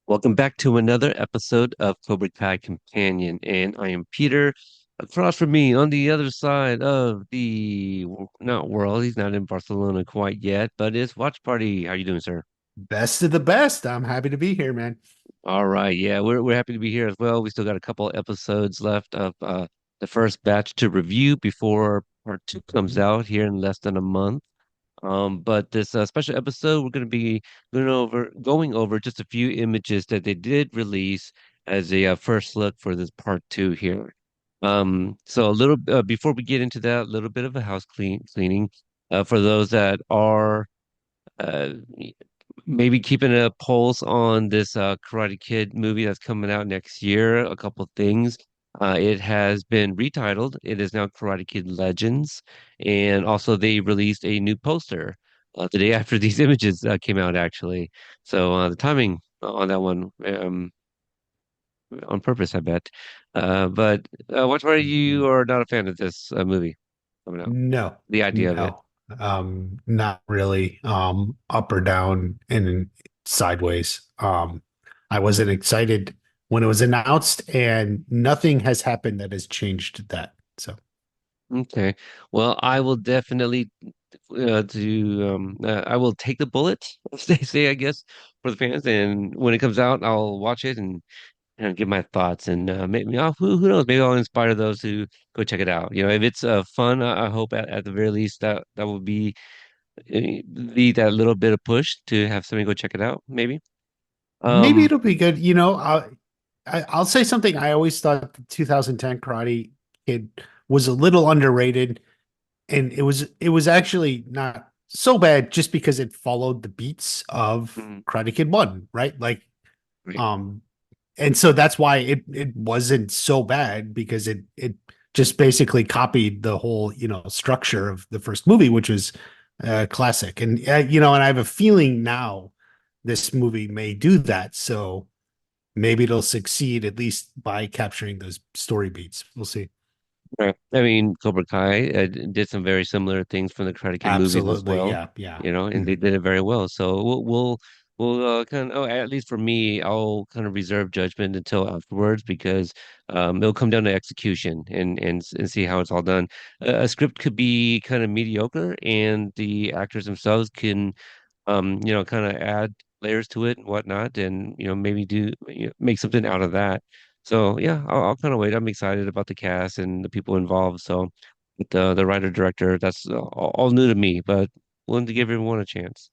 Welcome back to another episode of Cobra Kai Companion, and I am Peter. Across from me, on the other side of the not world, he's not in Barcelona quite yet, but it's watch party. How you doing, sir? Best of the best. I'm happy to be here, man. All right, yeah, we're happy to be here as well. We still got a couple episodes left of the first batch to review before part two comes Mhm. out here in less than a month. But this special episode, we're going to be going over just a few images that they did release as a first look for this part two here. So a little before we get into that, a little bit of a cleaning for those that are uh, maybe keeping a pulse on this Karate Kid movie that's coming out next year. A couple things. It has been retitled. It is now Karate Kid Legends, and also they released a new poster the day after these images came out, actually. So the timing on that one, on purpose, I bet. But what are you Mhm. are not a fan of this movie coming out? No, The idea of it. no, not really. Up or down and sideways. I wasn't excited when it was announced, and nothing has happened that has changed that. So Okay. Well, I will definitely I will take the bullet, as they say, I guess, for the fans. And when it comes out, I'll watch it and give my thoughts. And maybe who knows? Maybe I'll inspire those who go check it out. If it's fun, I hope at the very least that will be that little bit of push to have somebody go check it out. Maybe. maybe Um. it'll be good. I'll say something. I always thought the 2010 Karate Kid was a little underrated, and it was actually not so bad just because it followed the beats of mm, Karate Kid 1, right? right. Um and so that's why it wasn't so bad because it just basically copied the whole, structure of the first movie, which was classic. And and I have a feeling now this movie may do that. So maybe it'll succeed at least by capturing those story beats. We'll see. Right. I mean, Cobra Kai did some very similar things from the Karate Kid movies as Absolutely. well, Yeah. Yeah. and they Mhm. did it very well. So we'll kind of, oh, at least for me, I'll kind of reserve judgment until afterwards because it'll come down to execution and see how it's all done. A script could be kind of mediocre, and the actors themselves can kind of add layers to it and whatnot, and maybe make something out of that. So yeah, I'll kind of wait. I'm excited about the cast and the people involved. So with the writer director, that's all new to me, but willing to give everyone a chance.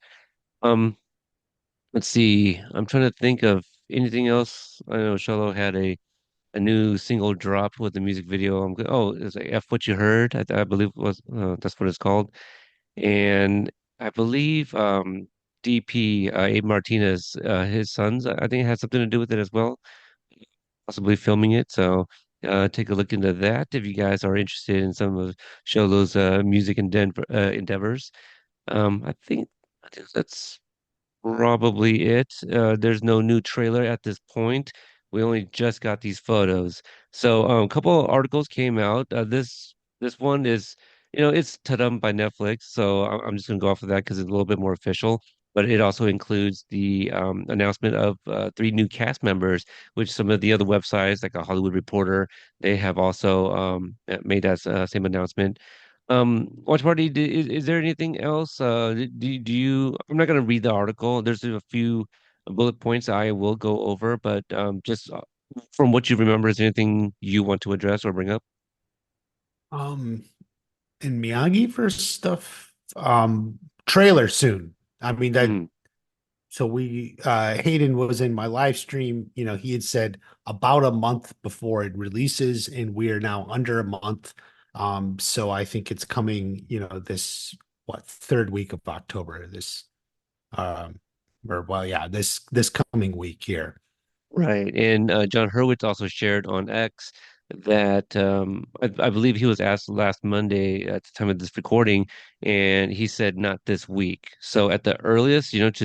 Um, let's see. I'm trying to think of anything else. I know Sholo had a new single drop with the music video. It's like F What You Heard. I believe was that's what it's called. And I believe DP Abe Martinez, his sons, I think it has something to do with it as well, possibly filming it. So take a look into that if you guys are interested in some of Sholo's music endeavors. I think that's probably it. There's no new trailer at this point. We only just got these photos. So a couple of articles came out. This one is, it's done by Netflix. So I'm just gonna go off of that because it's a little bit more official. But it also includes the announcement of three new cast members, which some of the other websites, like a Hollywood Reporter, they have also made that same announcement. Watch Party, is there anything else? Do you, I'm not going to read the article. There's a few bullet points I will go over, but just from what you remember, is there anything you want to address or bring up? Um, and Miyagi for stuff. Trailer soon. I mean that. Mm, So Hayden was in my live stream. He had said about a month before it releases, and we are now under a month. So I think it's coming, this third week of October. Um, yeah, this coming week here. right. And John Hurwitz also shared on X that I believe he was asked last Monday at the time of this recording, and he said not this week. So at the earliest, if you want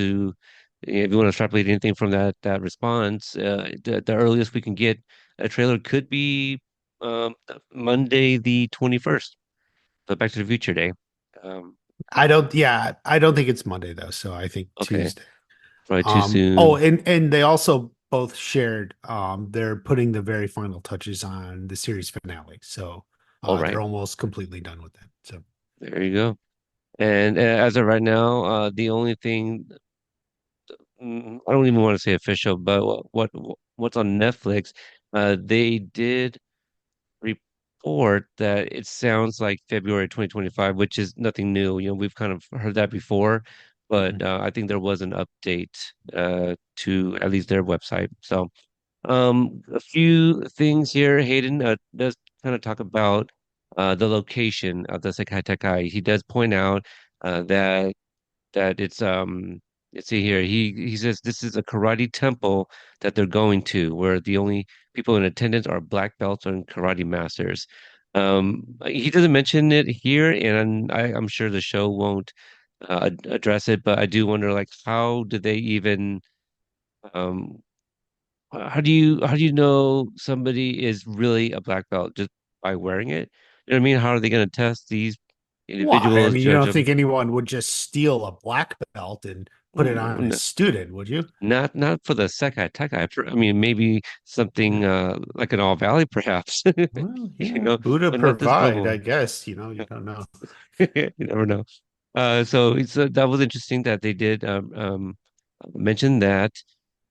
to extrapolate anything from that response, the earliest we can get a trailer could be Monday the 21st, the Back to the Future Day. Um, I don't think it's Monday though. So I think okay, Tuesday. probably too soon. And they also both shared they're putting the very final touches on the series finale. So All they're right, almost completely done with it. So there you go. And as of right now, the only thing I don't even want to say official, but what's on Netflix? They did report that it sounds like February 2025, which is nothing new. You know, we've kind of heard that before, but mhm. I think there was an update to at least their website. So, a few things here. Hayden does kind of talk about the location of the Sekai Tekai. He does point out that it's let's see here. He says this is a karate temple that they're going to, where the only people in attendance are black belts and karate masters. He doesn't mention it here, and I'm sure the show won't address it, but I do wonder, like, how do they even um how do you know somebody is really a black belt just by wearing it? You know what I mean? How are they going to test these Why? I individuals, mean, you judge don't them? think anyone would just steal a black belt and put it on a student, would you? Not for the Sekai Tekai. I mean, maybe something like an All Valley, perhaps. Well, You yeah, know, Buddha but not this provide, I level. guess, you don't know. You never know. So that was interesting that they did mention that.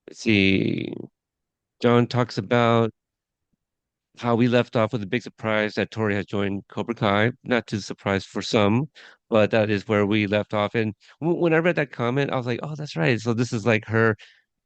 Let's see. John talks about how we left off with a big surprise that Tori has joined Cobra Kai. Not too surprised for some, but that is where we left off. And when I read that comment, I was like, oh, that's right. So this is like her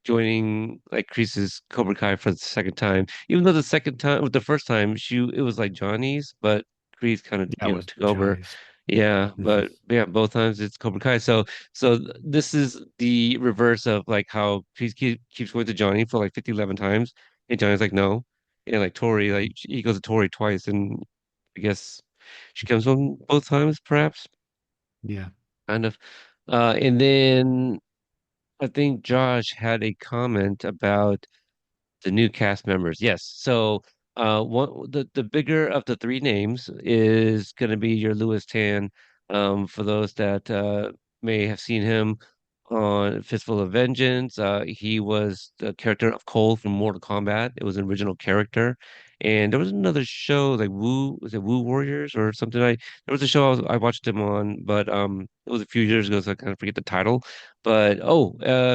joining like Kreese's Cobra Kai for the second time. Even though the second time, the first time, it was like Johnny's, but Kreese kind of, That was took over. Johnny's. Yeah, Mhm. but yeah, both times it's Cobra Kai. This is the reverse of like how keeps going to Johnny for like 50, 11 times, and Johnny's like no, and like Tori, like he goes to Tori twice, and I guess she comes home both times, perhaps, Yeah. kind of. And then I think Josh had a comment about the new cast members. Yes. So the bigger of the three names is going to be your Lewis Tan. For those that may have seen him on Fistful of Vengeance, he was the character of Cole from Mortal Kombat. It was an original character. And there was another show like was it Woo Warriors or something? There was a show I watched him on, but it was a few years ago, so I kind of forget the title. But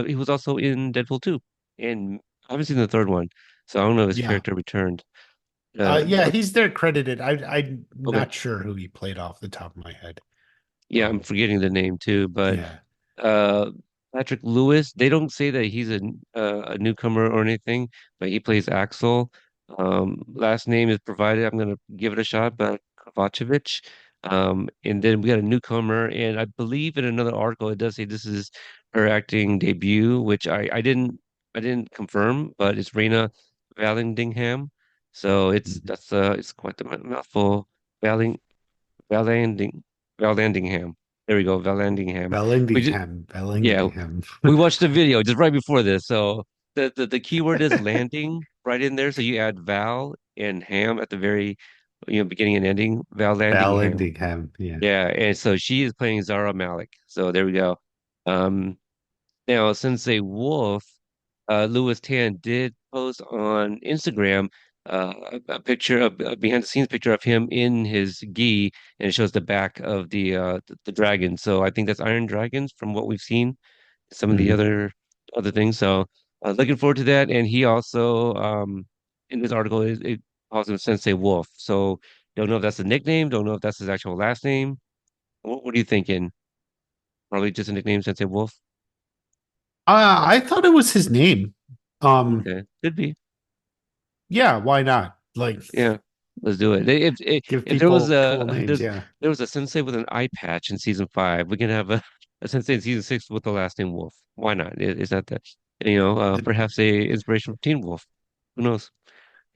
he was also in Deadpool 2. And I haven't seen the third one, so I don't know if his Yeah. character returned. Yeah, But he's there credited. I'm okay, not sure who he played off the top of my head. yeah, I'm Um, forgetting the name too. But yeah. uh, Patrick Lewis, they don't say that he's a newcomer or anything, but he plays Axel. Last name is provided. I'm gonna give it a shot, but Kovacevic. And then we got a newcomer, and I believe in another article it does say this is her acting debut, which I didn't confirm, but it's Raina Vallandigham. So Mhm. it's quite the mouthful. Valling Vallanding Vallandingham. There we go, Vallandingham. We just Bellingham, yeah, Bellingham. we watched the video just right before this. So the keyword is landing right in there. So you add Val and Ham at the very beginning and ending. Vallandingham. Bellingham, yeah. Yeah, and so she is playing Zara Malik. So there we go. Um, Now, Sensei Wolf, Louis Tan did post on Instagram a picture of a behind the scenes picture of him in his gi, and it shows the back of the dragon. So I think that's Iron Dragons from what we've seen, some of the Mhm. other things. So looking forward to that. And he also in this article it calls him Sensei Wolf. So don't know if that's a nickname, don't know if that's his actual last name. What are you thinking? Probably just a nickname, Sensei Wolf. I thought it was his name. Um, Okay, could be. yeah, why not? Like, Yeah, let's do it. give If there was people cool names. Yeah. there was a sensei with an eye patch in season 5, we can have a sensei in season 6 with the last name Wolf. Why not? Is that the perhaps a inspiration from Teen Wolf? Who knows?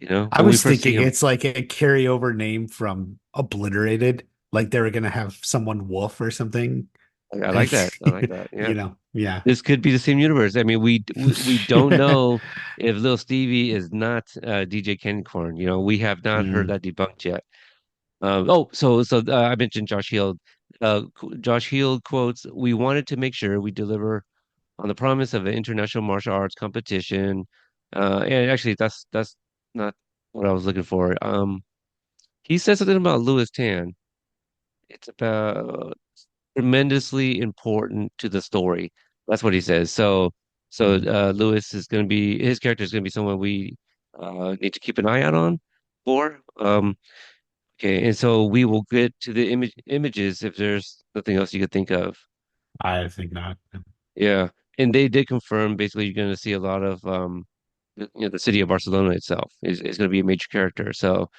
I When we was first see thinking him, it's like a carryover name from Obliterated, like they were gonna have someone Wolf or something. I like that. I like that. Yeah, Yeah. this could be the same universe. I mean, we don't know if Little Stevie is not DJ Candy Corn. We have not heard Mm, that debunked yet. I mentioned Josh Heald. Josh Heald quotes, "We wanted to make sure we deliver on the promise of an international martial arts competition. And actually, that's not what I was looking for. He said something about Louis Tan. It's about tremendously important to the story. That's what he says. So Mhm. Lewis is going to be his character is going to be someone we need to keep an eye out on for. Okay, and so we will get to the images if there's nothing else you could think of. I think not. Yeah, and they did confirm basically you're going to see a lot of the city of Barcelona itself is going to be a major character. So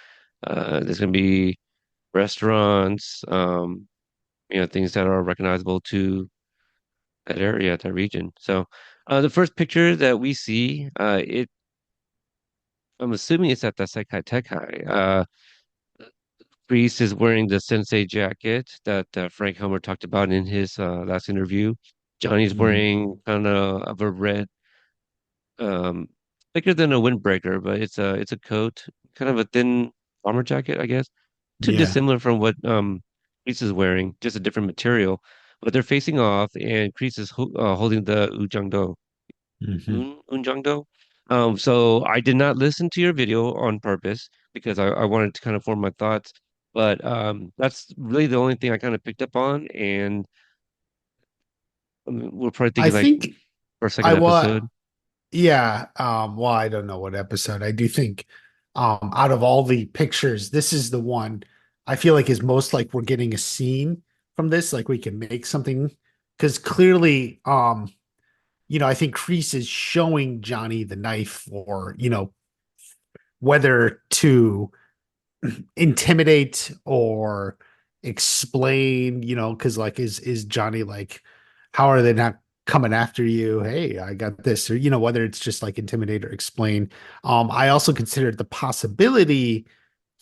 there's going to be restaurants, things that are recognizable to that area, that region. So the first picture that we see, I'm assuming it's at the Sekai Tekai. Priest is wearing the sensei jacket that Frank Helmer talked about in his last interview. Johnny's Mhm. wearing kind of a red, um, thicker than a windbreaker, but it's a coat, kind of a thin bomber jacket, I guess. Too Yeah. dissimilar from what Priest is wearing, just a different material. But they're facing off, and Priest is holding the Ujangdo. Hmm. Unjangdo. So I did not listen to your video on purpose because I wanted to kind of form my thoughts. But that's really the only thing I kind of picked up on, and we're probably I thinking like think for a second I was, episode. yeah. Well, I don't know what episode. I do think, out of all the pictures, this is the one I feel like is most like we're getting a scene from this. Like we can make something because clearly, I think Kreese is showing Johnny the knife or, whether to intimidate or explain, because like is Johnny like, how are they not coming after you? Hey, I got this, or whether it's just like intimidate or explain. I also considered the possibility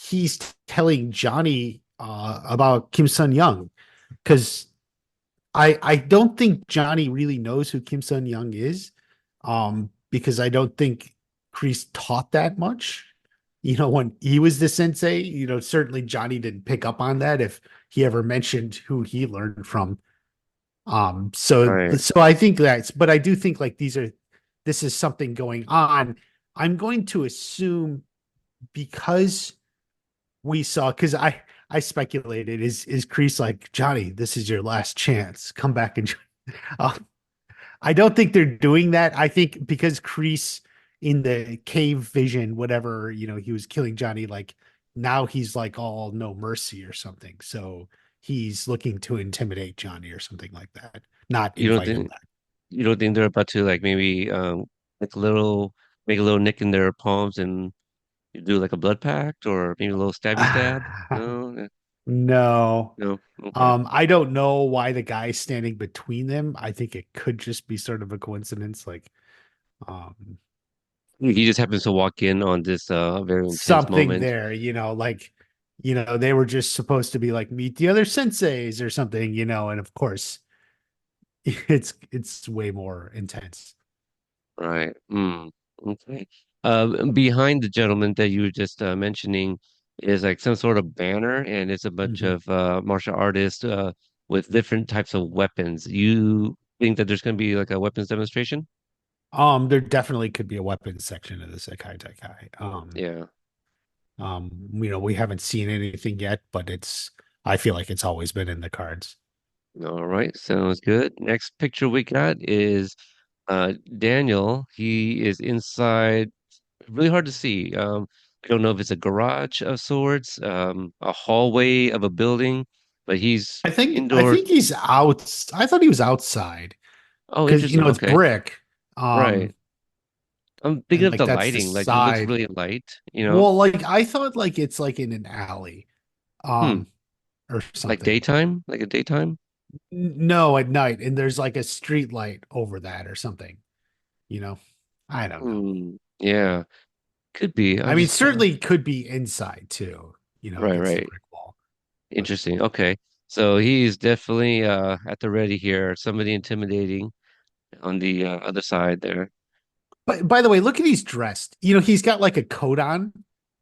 he's telling Johnny about Kim Sun Young because I don't think Johnny really knows who Kim Sun Young is, because I don't think Kreese taught that much. When he was the sensei, certainly Johnny didn't pick up on that if he ever mentioned who he learned from. Right. So I think but I do think like this is something going on. I'm going to assume because we saw because I speculated is Kreese like Johnny, this is your last chance. Come back and uh, I don't think they're doing that. I think because Kreese in the cave vision, whatever, he was killing Johnny, like now he's like all no mercy or something. So he's looking to intimidate Johnny or something like that, not You don't invite him think back. you don't think they're about to like maybe like a little make a little nick in their palms and do like a blood pact or maybe a little stabby stab? No, No. no. Okay. I don't know why the guy's standing between them. I think it could just be sort of a coincidence, like um He just happens to walk in on this very intense something moment. there, like, they were just supposed to be like meet the other senseis or something, and of course it's way more intense. Right. Okay. Behind the gentleman that you were just mentioning is like some sort of banner, and it's a bunch Mhm. of martial artists with different types of weapons. You think that there's going to be like a weapons demonstration? There definitely could be a weapons section of the Sekai Taikai. Yeah. We haven't seen anything yet, but I feel like it's always been in the cards. All right. Sounds good. Next picture we got is Daniel. He is inside. Really hard to see. I don't know if it's a garage of sorts, a hallway of a building, but he's I indoor. think he's out. I thought he was outside Oh, because interesting. it's Okay. brick. Right. I'm thinking And of like the that's the lighting. Like it looks side. really light. Well, like I thought like it's like in an alley, Hmm. um, or Like something. daytime? Like a daytime? No, at night, and there's like a street light over that or something, you know. I don't know. Hmm. Yeah. Could be. I I mean, just certainly could be inside too, right, against the right. brick wall. But Interesting. Okay. So he's definitely at the ready here. Somebody intimidating on the other side there. by the way, look at he's dressed. He's got like a coat on.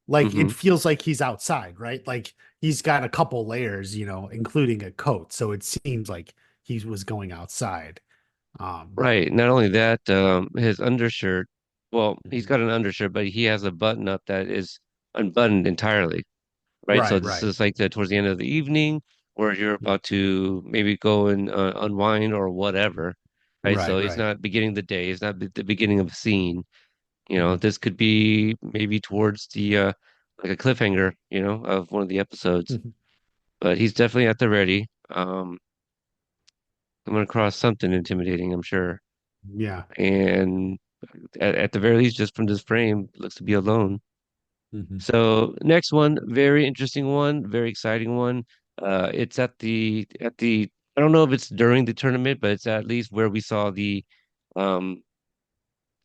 Like Hmm. it feels like he's outside, right? Like he's got a couple layers, including a coat. So it seems like he was going outside. Um, Right. Not only that, his undershirt. Well, he's Mhm. got an undershirt, but he has a button up that is unbuttoned entirely, right? So Right, this right, is like towards the end of the evening, where you're about to maybe go and unwind or whatever, right? So right, it's right. not beginning the day, it's not the beginning of a scene. You know, Mhm. this could be maybe towards the like a cliffhanger, of one of the episodes. Mhm. But he's definitely at the ready. Coming across something intimidating, I'm sure. Yeah. And at the very least, just from this frame, looks to be alone. Mhm. So next one, very interesting one, very exciting one. It's at the I don't know if it's during the tournament, but it's at least where we saw the um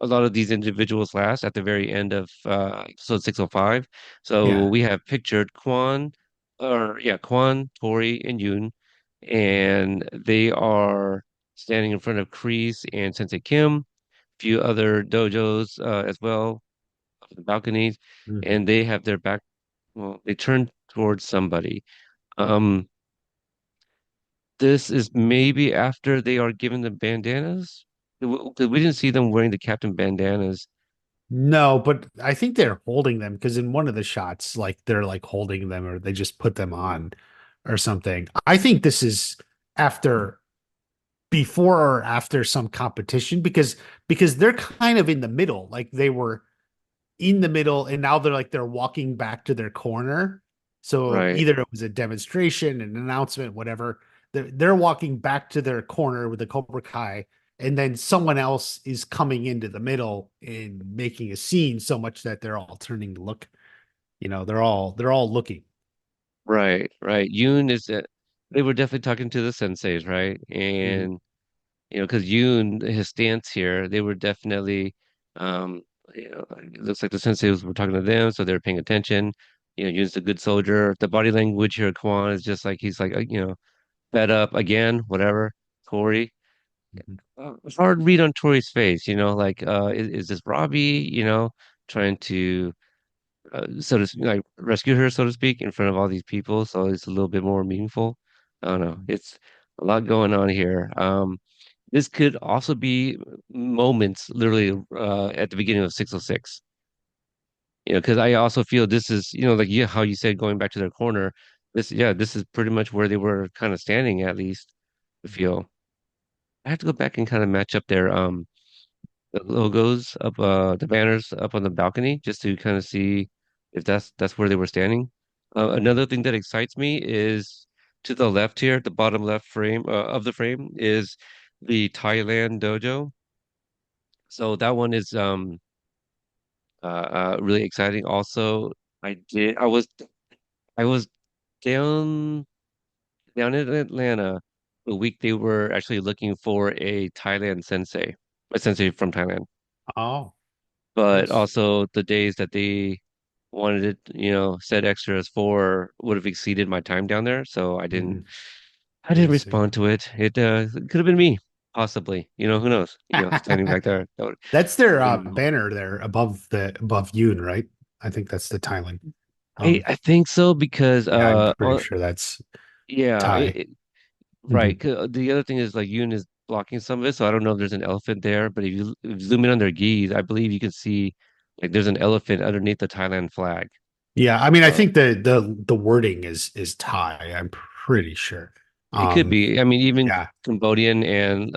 a lot of these individuals last at the very end of episode 605. So Yeah. we have pictured Quan, Tori, and Yoon, and they are standing in front of Kreese and Sensei Kim, few other dojos as well, on the balconies, Mhm. and they have their back, well, they turn towards somebody. Um, this is maybe after they are given the bandanas. 'Cause we didn't see them wearing the captain bandanas. No, but I think they're holding them because in one of the shots, like they're like holding them or they just put them on or something. I think this is after before or after some competition because they're kind of in the middle. Like they were in the middle and now they're walking back to their corner. So Right. either it was a demonstration, an announcement, whatever. They're walking back to their corner with the Cobra Kai, and then someone else is coming into the middle and making a scene so much that they're all turning to look. They're all looking. Right, right. Yoon is they were definitely talking to the senseis, right? Mhm. And because Yoon, his stance here, they were definitely um it looks like the senseis were talking to them, so they're paying attention. Yoon's a good soldier. The body language here, Kwan is just like he's like fed up again, whatever. Tori. Mhm. It's hard to read on Tori's face, like is this Robbie, trying to so to speak, like rescue her, so to speak, in front of all these people. So it's a little bit more meaningful. I don't know. It's a lot going on here. This could also be moments literally at the beginning of 606. Because I also feel this is, like how you said going back to their corner. This is pretty much where they were kind of standing at least. I feel I have to go back and kind of match up their the logos up the banners up on the balcony just to kind of see if that's where they were standing. Another thing that excites me is to the left here, the bottom left frame of the frame is the Thailand dojo. So that one is really exciting. Also, I was down in Atlanta the week they were actually looking for a sensei from Thailand. Oh, But nice. also the days that they wanted it, said extras for would have exceeded my time down there, so I didn't Mhm. I I didn't see. respond to it. It could have been me, possibly. Who knows? Standing back there. That would That's their have been banner there above Yoon, right? I think that's the Thailand. I think so because Yeah, I'm pretty sure that's yeah, Thai. right. Mhm. 'Cause the other thing is like Yoon is blocking some of it, so I don't know if there's an elephant there, but if you zoom in on their gis, I believe you can see like there's an elephant underneath the Thailand flag. Yeah, I mean, I So think the wording is Thai. I'm pretty sure. it could Um, be. I mean, even yeah, Cambodian and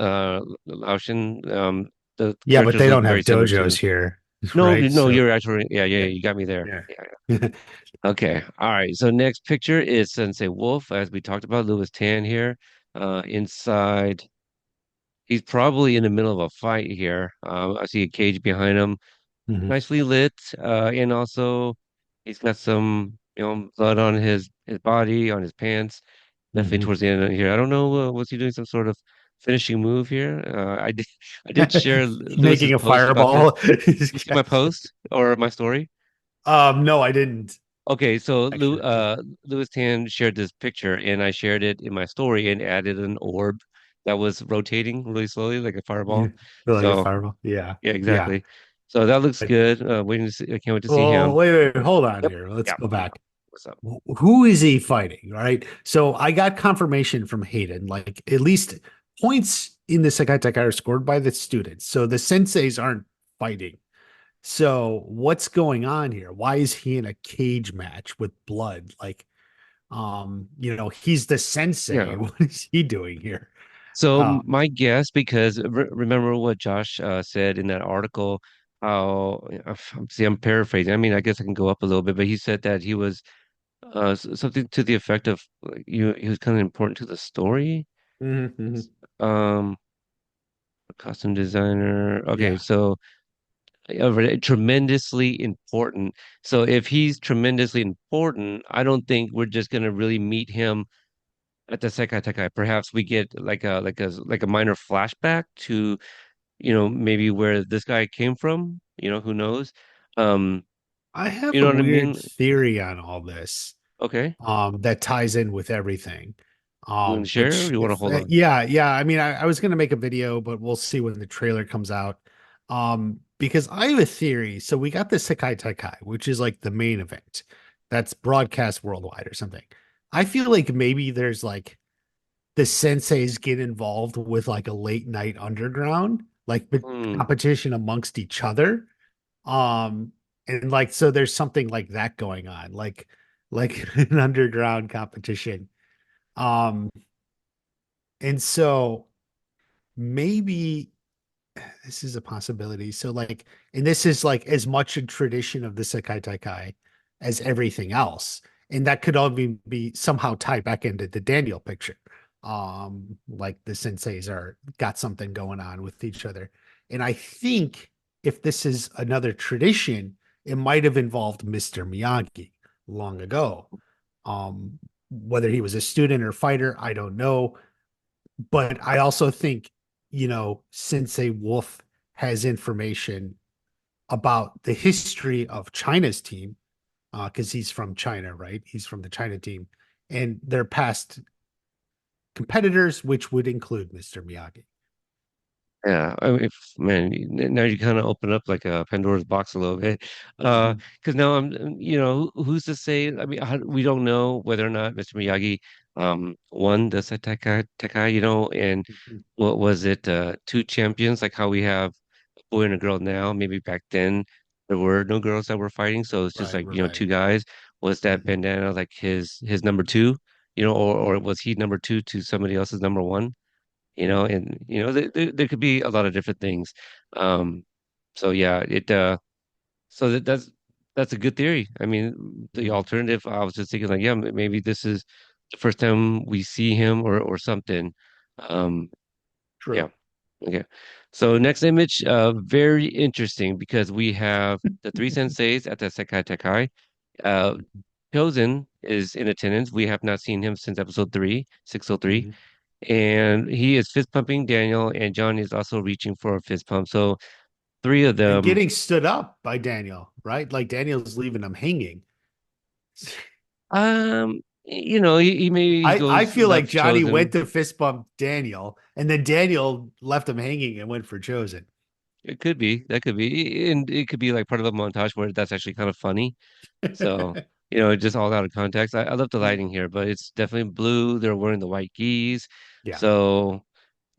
Laotian, the yeah, but characters they look don't very have similar dojos too. here, No, right? no, So you're actually, yeah, yeah, yeah, you got me there. yeah. Yeah, yeah. Okay, all right. So next picture is Sensei Wolf, as we talked about, Louis Tan here. Inside, he's probably in the middle of a fight here. I see a cage behind him, Mhm. nicely lit, and also he's got some, blood on his body, on his pants. Definitely Mhm. towards the end of here. I don't know, was he doing some sort of finishing move here? I did share Lewis's Making a post about this. fireball. You see my post or my story? No, I didn't Okay, so actually. Lewis Tan shared this picture, and I shared it in my story and added an orb that was rotating really slowly, like a Yeah, fireball. like a So fireball. Yeah, yeah, yeah. exactly. So that looks But, good. Waiting to see. I can't wait to see well, him. wait, hold on Yep. here. Let's Yeah. go Yeah. back. What's up? Who is he fighting? Right. So I got confirmation from Hayden, like at least points in the Sekai Takai are scored by the students. So the senseis aren't fighting. So what's going on here? Why is he in a cage match with blood? Like, he's the sensei. Yeah. What is he doing here? So Um, my guess, because remember what Josh said in that article, how see, I'm paraphrasing. I mean, I guess I can go up a little bit, but he said that he was something to the effect of like, he was kind of important to the story. mhm, mhm. Um, costume designer. Okay, Yeah. so tremendously important. So if he's tremendously important, I don't think we're just gonna really meet him at the Sekai Tekai. Perhaps we get like a minor flashback to, maybe where this guy came from, who knows? Um, I have you a know what I weird mean? theory on all this. Okay. That ties in with everything. You want to share or Which you want to if hold on? yeah, I mean, I was gonna make a video, but we'll see when the trailer comes out. Because I have a theory. So we got the Sekai Taikai, which is like the main event that's broadcast worldwide or something. I feel like maybe there's like the senseis get involved with like a late night underground, like Hmm. competition amongst each other. Um, and like so there's something like that going on, like an underground competition. Um, and so maybe this is a possibility. So like, and this is like as much a tradition of the Sekai Taikai as everything else. And that could all be somehow tied back into the Daniel picture. Like the senseis are got something going on with each other. And I think if this is another tradition, it might have involved Mr. Miyagi long ago. Whether he was a student or fighter, I don't know. But I also think, Sensei Wolf has information about the history of China's team, because he's from China, right? He's from the China team, and their past competitors, which would include Mr. Miyagi. Yeah, I mean, man, now you kind of open up like a Pandora's box a little bit. Mhm. Because now who's to say? I mean, we don't know whether or not Mr. Miyagi won the Tekai, and Mhm. what was it, two champions, like how we have a boy and a girl now. Maybe back then there were no girls that were fighting, so it's just Right, like, right. two guys. Was that Mhm. bandana like his number two, or Mhm. was he number two to somebody else's number one? Mhm. And there could be a lot of different things. Um, so yeah, so that's a good theory. I mean, the Mhm. alternative, I was just thinking like, yeah, maybe this is the first time we see him or something. Um, True. yeah. Okay. So next image, very interesting because we have the three senseis at the Sekai Tekai. Uh, Chosen is in attendance. We have not seen him since episode 3, 603, Mhm. and he is fist pumping Daniel, and John is also reaching for a fist pump. So three of And them, getting stood up by Daniel, right? Like Daniel's leaving him hanging. he maybe I goes feel like left Johnny went Chosen. to fist bump Daniel, and then Daniel left him hanging and went for Chosen. It could be, that could be, and it could be like part of a montage where that's actually kind of funny. So, just all out of context. I love the lighting here, but it's definitely blue. They're wearing the white geese. Yeah. So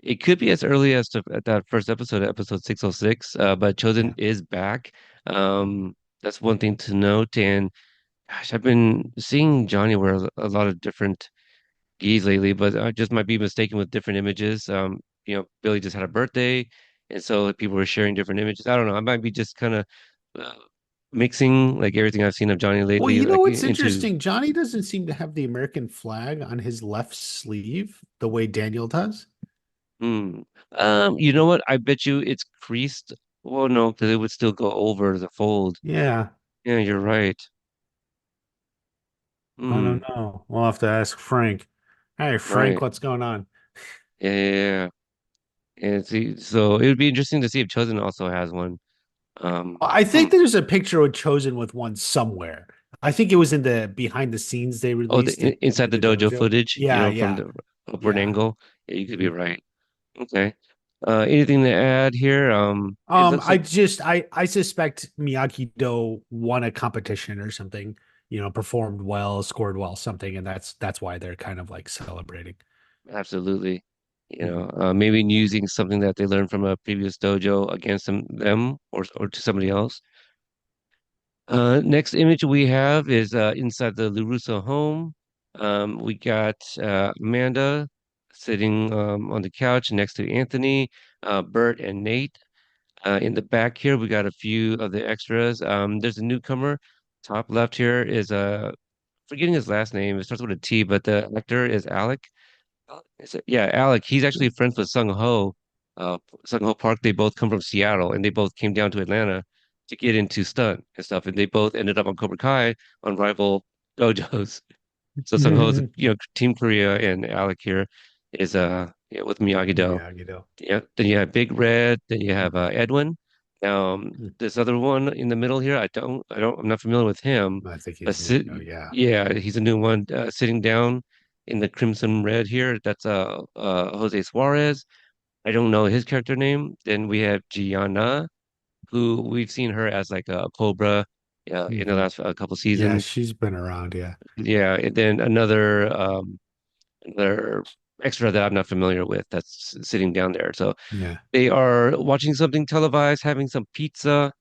it could be as early as at that first episode, episode 606. But Chosen Yeah. is back. That's one thing to note. And gosh, I've been seeing Johnny wear a lot of different geese lately, but I just might be mistaken with different images. Billy just had a birthday, and so people were sharing different images. I don't know. I might be just kind of uh, mixing like everything I've seen of Johnny Well, lately, you know like what's into. interesting? Johnny doesn't seem to have the American flag on his left sleeve the way Daniel does. Hmm. You know what? I bet you it's creased. Well, no, because it would still go over the fold. Yeah, Yeah, you're right. I Hmm. don't know. We'll have to ask Frank. Hey, Frank, Right. what's going on? Yeah, yeah, yeah. And see, so it would be interesting to see if Chosen also has one. Um. I Hmm. think there's a picture of Chosen with one somewhere. I think it was in the behind the scenes they Oh, the released in inside the the dojo dojo. footage, Yeah, from yeah, the upward yeah. angle. Yeah, you could be Mhm. right. Okay. Anything to add here? It looks like I suspect Miyagi Do won a competition or something, performed well, scored well, something, and that's why they're kind of like celebrating. absolutely, Mhm. maybe using something that they learned from a previous dojo against them or to somebody else. Next image we have is inside the LaRusso home. We got Amanda sitting on the couch next to Anthony, Bert, and Nate. In the back here, we got a few of the extras. There's a newcomer. Top left here is forgetting his last name. It starts with a T, but the actor is Alec. Yeah, Alec. He's actually friends with Sung Ho, Sung Ho Park. They both come from Seattle, and they both came down to Atlanta to get into stunt and stuff. And they both ended up on Cobra Kai on rival dojos. So Sung Ho is, Team Korea, and Alec here is yeah, with Miyagi-Do. Miyagi-Do. Yeah. Then you have Big Red. Then you have Edwin. This other one in the middle here, I'm not familiar with him. I think But he's new. Oh, yeah. yeah, he's a new one. Sitting down in the crimson red here, that's Jose Suarez. I don't know his character name. Then we have Gianna, who we've seen her as like a Cobra, in the Hmm. last couple Yeah, seasons. she's been around. Yeah. Yeah, and then another extra that I'm not familiar with that's sitting down there. So Yeah. they are watching something televised, having some pizza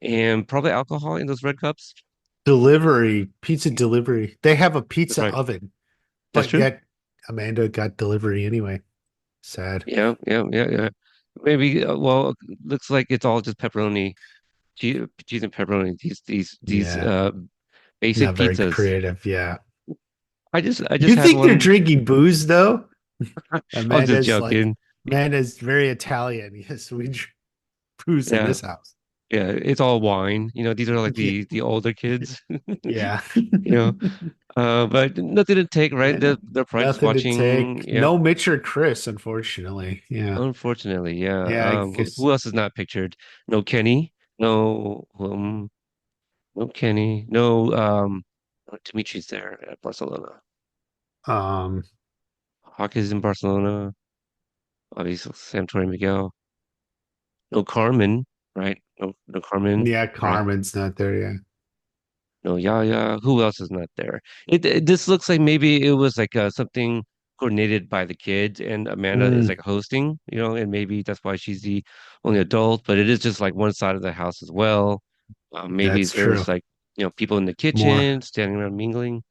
and probably alcohol in those red cups. Delivery, pizza delivery. They have a That's pizza right. oven, That's but true. yet Amanda got delivery anyway. Sad. Yeah, yeah, yeah, yeah. Maybe well, looks like it's all just pepperoni, cheese and pepperoni. These Yeah. basic Not very pizzas. creative. Yeah. I just You had think they're one. drinking booze though? I was just Amanda's like, joking. Amanda's very Italian. Yes, we drink booze in Yeah, this house. yeah. It's all wine. These are like Yeah. the older kids. Yeah. You know, but nothing to take, right? Yeah. They're probably just Nothing to watching. take. Yeah, No Mitch or Chris, unfortunately. Yeah. unfortunately, yeah. Yeah, I guess. Who else is not pictured? No Kenny. No, no Kenny. No, Dimitri's there at Barcelona. Um, Hawk is in Barcelona. Obviously, Sam Torre Miguel. No Carmen, right? No, no Carmen, yeah, right? Carmen's not there. Yeah. No Yaya. Who else is not there? This looks like maybe it was like something coordinated by the kids, and Amanda is Mm, like hosting, and maybe that's why she's the only adult. But it is just like one side of the house as well. Maybe that's true. there's like people in the More. kitchen standing around mingling.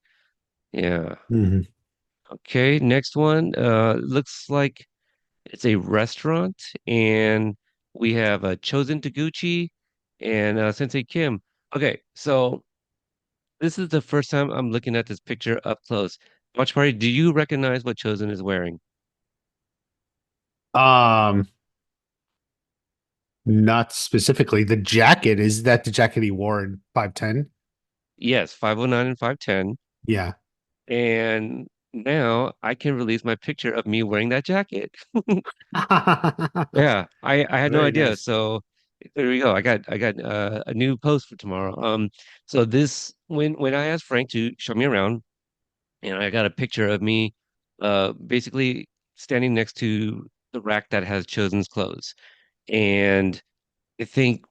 Yeah. Mhm. Okay. Next one. Looks like it's a restaurant, and we have Chosen Taguchi and Sensei Kim. Okay, so. This is the first time I'm looking at this picture up close. Watch party, do you recognize what Chosen is wearing? Um, Not specifically. The jacket, is that the jacket he wore in 5'10"? Yes, 509 and 510. Yeah. And now I can release my picture of me wearing that jacket. Yeah, I had no Very idea. nice. So there we go. I got a new post for tomorrow. So this when I asked Frank to show me around, and I got a picture of me basically standing next to the rack that has Chosen's clothes. And I think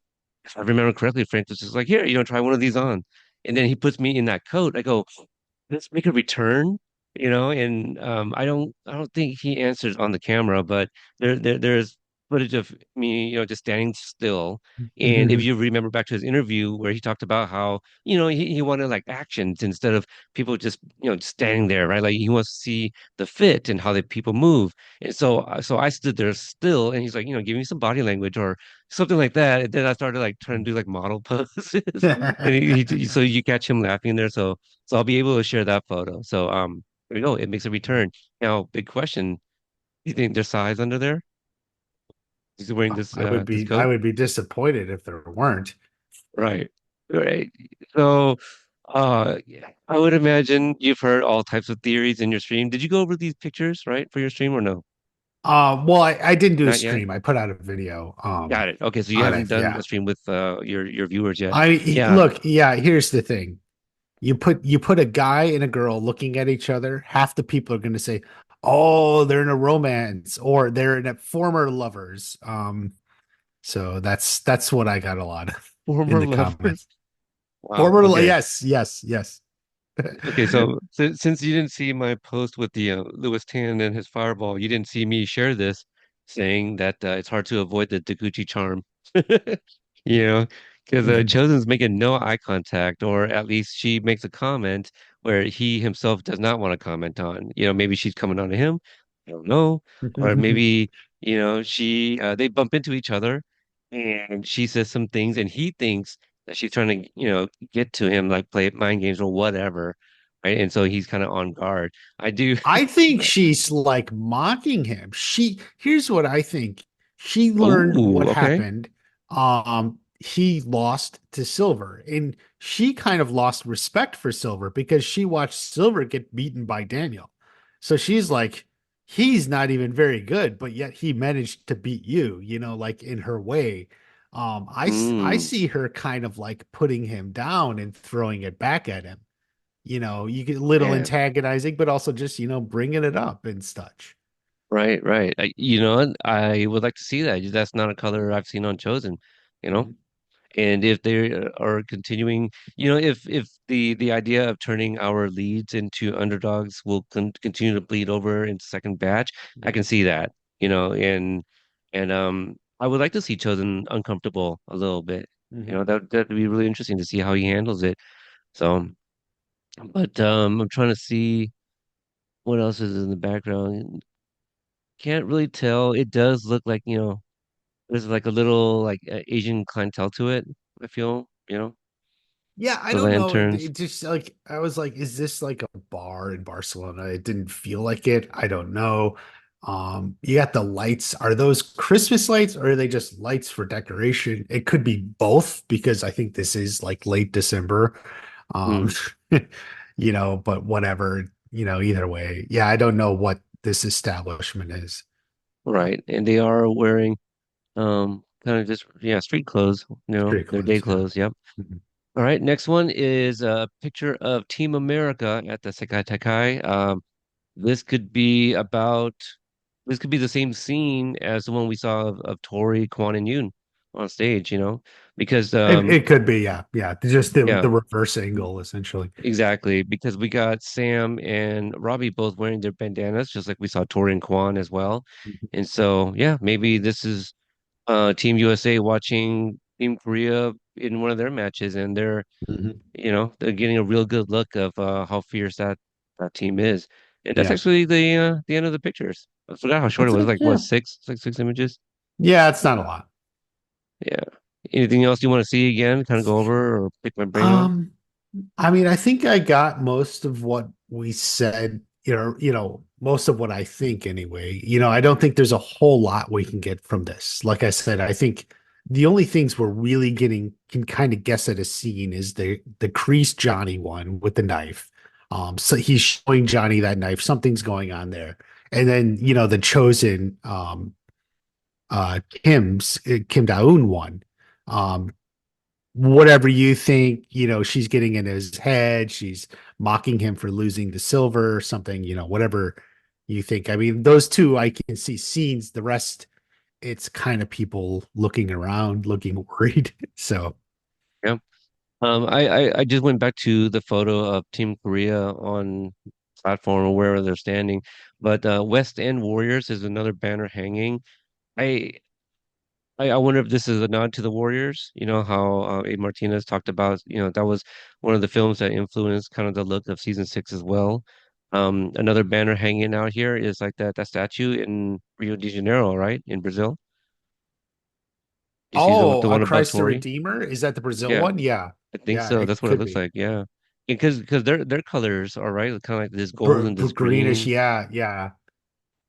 if I remember correctly, Frank was just like, here, try one of these on. And then he puts me in that coat. I go, let's make a return, and I don't think he answers on the camera, but there's footage of me, just standing still. And if you remember back to his interview where he talked about how, he wanted like actions instead of people just, just standing there, right? Like he wants to see the fit and how the people move. And so I stood there still, and he's like, give me some body language or something like that. And then I started like trying to do like model poses, and so you catch him laughing there. So I'll be able to share that photo. So there we go. It makes a return. Now, big question. Do you think there's size under there? Is he wearing this I coat? would be disappointed if there weren't. Right. Right. So yeah, I would imagine you've heard all types of theories in your stream. Did you go over these pictures, right, for your stream or no? Well, I didn't do a Not yet? stream. I put out a video Got it. Okay, so you on haven't it. done Yeah. a stream with your viewers yet. I Yeah. look, yeah, here's the thing. You put a guy and a girl looking at each other, half the people are going to say, "Oh, they're in a romance," or they're in a former lovers. So that's what I got a lot of in Former the lovers. comments. Wow. Okay. Yes, yes, yes. Okay, so since you didn't see my post with the Lewis Tan and his fireball, you didn't see me share this saying that it's hard to avoid the Deguchi charm. You know, because Mhm. Chosen's making no eye contact, or at least she makes a comment where he himself does not want to comment on. Maybe she's coming on to him. I don't know. Or maybe, she they bump into each other and she says some things and he thinks that she's trying to, get to him, like play mind games or whatever. Right. And so he's kind of on guard. I do. I think she's like mocking him. Here's what I think. She learned what Oh, okay. happened. He lost to Silver, and she kind of lost respect for Silver because she watched Silver get beaten by Daniel. So she's like, he's not even very good, but yet he managed to beat you, like in her way. I Mm, see her kind of like putting him down and throwing it back at him. You get a little man. antagonizing, but also just, bringing it up and such. Right, right. What? I would like to see that. That's not a color I've seen on Chosen, you know? Mhm. And if they are continuing, if the idea of turning our leads into underdogs will continue to bleed over into second batch, I can Mhm. see that, and I would like to see Chosen uncomfortable a little bit. Mhm. That'd be really interesting to see how he handles it. So, but I'm trying to see what else is in the background. Can't really tell. It does look like, there's like a little like Asian clientele to it, I feel, Yeah, I the don't know. lanterns. It just like I was like, is this like a bar in Barcelona? It didn't feel like it. I don't know. You got the lights. Are those Christmas lights or are they just lights for decoration? It could be both because I think this is like late December. Um, Hmm. but whatever, either way. Yeah, I don't know what this establishment is. Right. And they are wearing kind of just street clothes, Street their day clothes, yeah. clothes. Yep. Mhm. All right. Next one is a picture of Team America at the Sekai Tekai. This could be about this could be the same scene as the one we saw of Tori, Kwan, and Yoon on stage, because It could be, yeah, yeah. Just yeah, the reverse angle, essentially. exactly, because we got Sam and Robbie both wearing their bandanas, just like we saw Tori and Kwan as well. Mhm. And so, yeah, maybe this is Team USA watching Team Korea in one of their matches, and Mhm. they're getting a real good look of how fierce that team is. And that's Yeah, actually the end of the pictures. I forgot how short it that's was, it. like what, Yeah, six images? yeah. It's not a lot. Yeah. Anything else you want to see again, kind of go over or pick my brain on? Um, I mean, I think I got most of what we said, most of what I think anyway. I don't think there's a whole lot we can get from this. Like I said, I think the only things we're really getting can kind of guess at a scene is the crease Johnny one with the knife. So he's showing Johnny that knife, something's going on there. And then, the chosen Kim Daun one. Um, Whatever you think, she's getting in his head, she's mocking him for losing the silver or something, whatever you think. I mean, those two I can see scenes. The rest, it's kind of people looking around, looking worried. So, Yeah. I just went back to the photo of Team Korea on platform or wherever they're standing, but West End Warriors is another banner hanging. I I wonder if this is a nod to the Warriors. You know how Abe Martinez talked about, that was one of the films that influenced kind of the look of season six as well. Another banner hanging out here is like that statue in Rio de Janeiro, right? In Brazil. You see oh, the a one above Christ the Tory? Redeemer, is that the Brazil Yeah, one? Yeah, I think yeah, so. it That's what it could looks be like. Yeah. Because their colors are right, kind of like this gold and this greenish. green. Yeah, yeah,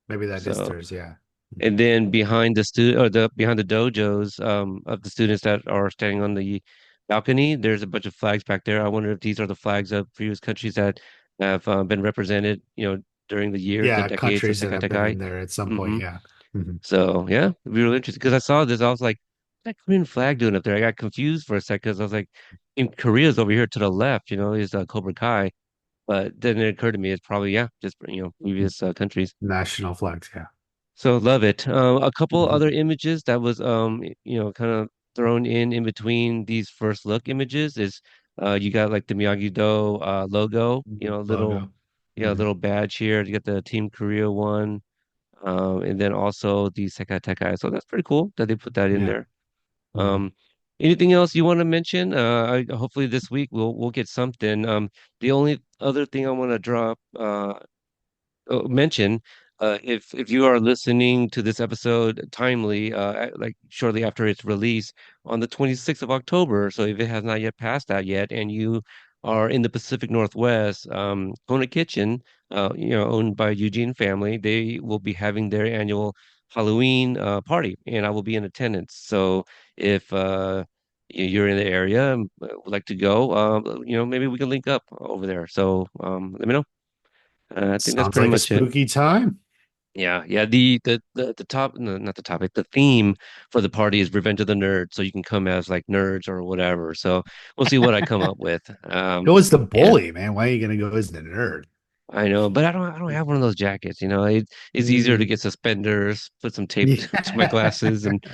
maybe that is So theirs. Yeah. and then behind the behind the dojos of the students that are standing on the balcony, there's a bunch of flags back there. I wonder if these are the flags of previous countries that have been represented, during the years, the Yeah, decades of countries that Sekai have been Tekai. in there at some point. Hmm. Yeah. Mhm. So yeah, it'd be really interesting because I saw this, I was like, what's that Korean flag doing up there? I got confused for a second because I was like, in Korea's over here to the left, is Cobra Kai, but then it occurred to me it's probably just previous countries. National flags. Yeah. So love it. A couple other Mhm. images that was kind of thrown in between these first look images is you got like the Miyagi-Do logo, little Logo. little badge here. You got the Team Korea one, and then also the Sekai Tekai. So that's pretty cool that they put that in Yeah. there. Mhm. Um, Anything else you want to mention? Hopefully this week we'll get something. The only other thing I want to mention, if you are listening to this episode timely, like shortly after its release on the 26th of October, so if it has not yet passed that yet, and you are in the Pacific Northwest, Kona Kitchen, owned by Eugene family, they will be having their annual Halloween party, and I will be in attendance. So if you're in the area and would like to go, maybe we can link up over there. So let me know. I think that's Sounds pretty like a much it. spooky time. Yeah, yeah. The top, no, not the topic. The theme for the party is Revenge of the Nerds, so you can come as like nerds or whatever. So we'll see what I come up with. Go as the Yeah, bully, man. Why are you gonna go as the nerd? I know, but I don't have one of those jackets. It's easier to Mm, get suspenders, put some tape to my yeah. glasses, and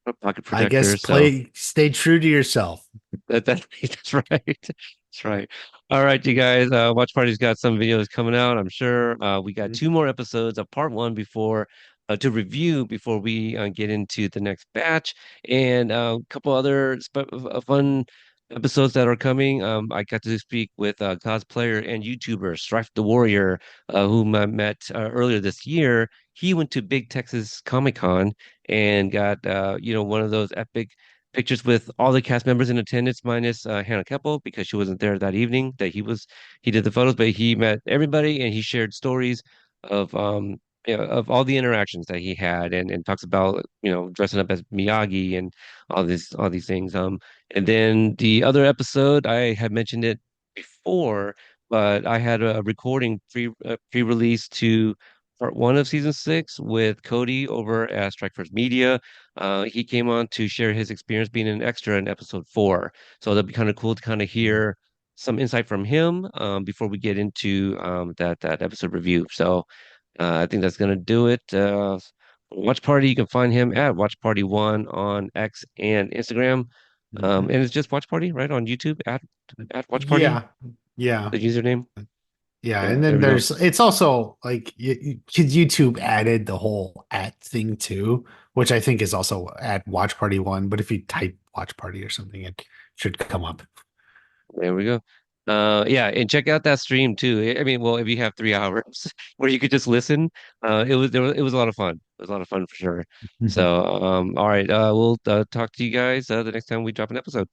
a pocket I guess protector. So. stay true to yourself. That's right. That's right. All right, you guys. Watch Party's got some videos coming out, I'm sure. We got two more episodes of part one before to review before we get into the next batch, and a couple other fun episodes that are coming. I got to speak with cosplayer and YouTuber Strife the Warrior, whom I met earlier this year. He went to Big Texas Comic Con and got one of those epic pictures with all the cast members in attendance minus Hannah Keppel because she wasn't there that evening that he did the photos, but he met everybody and he shared stories of of all the interactions that he had and talks about dressing up as Miyagi and all these things. And then the other episode I had mentioned it before, but I had a recording pre-release to part one of season six with Cody over at Strike First Media. He came on to share his experience being an extra in episode four. So that'd be kind of cool to kind of hear some insight from him before we get into that episode review. So I think that's gonna do it. Watch Party, you can find him at Watch Party One on X and Instagram. Mhm. And it's just Watch Party, right, on YouTube at Watch Party, Yeah, yeah, the username. yeah. Yeah, And there then we go. it's also like 'cause YouTube added the whole at thing too, which I think is also at Watch Party One. But if you type Watch Party or something, it should come up. There we go. Yeah, and check out that stream too. I mean, well, if you have 3 hours where you could just listen, it was a lot of fun. It was a lot of fun for sure. So, all right, we'll talk to you guys the next time we drop an episode.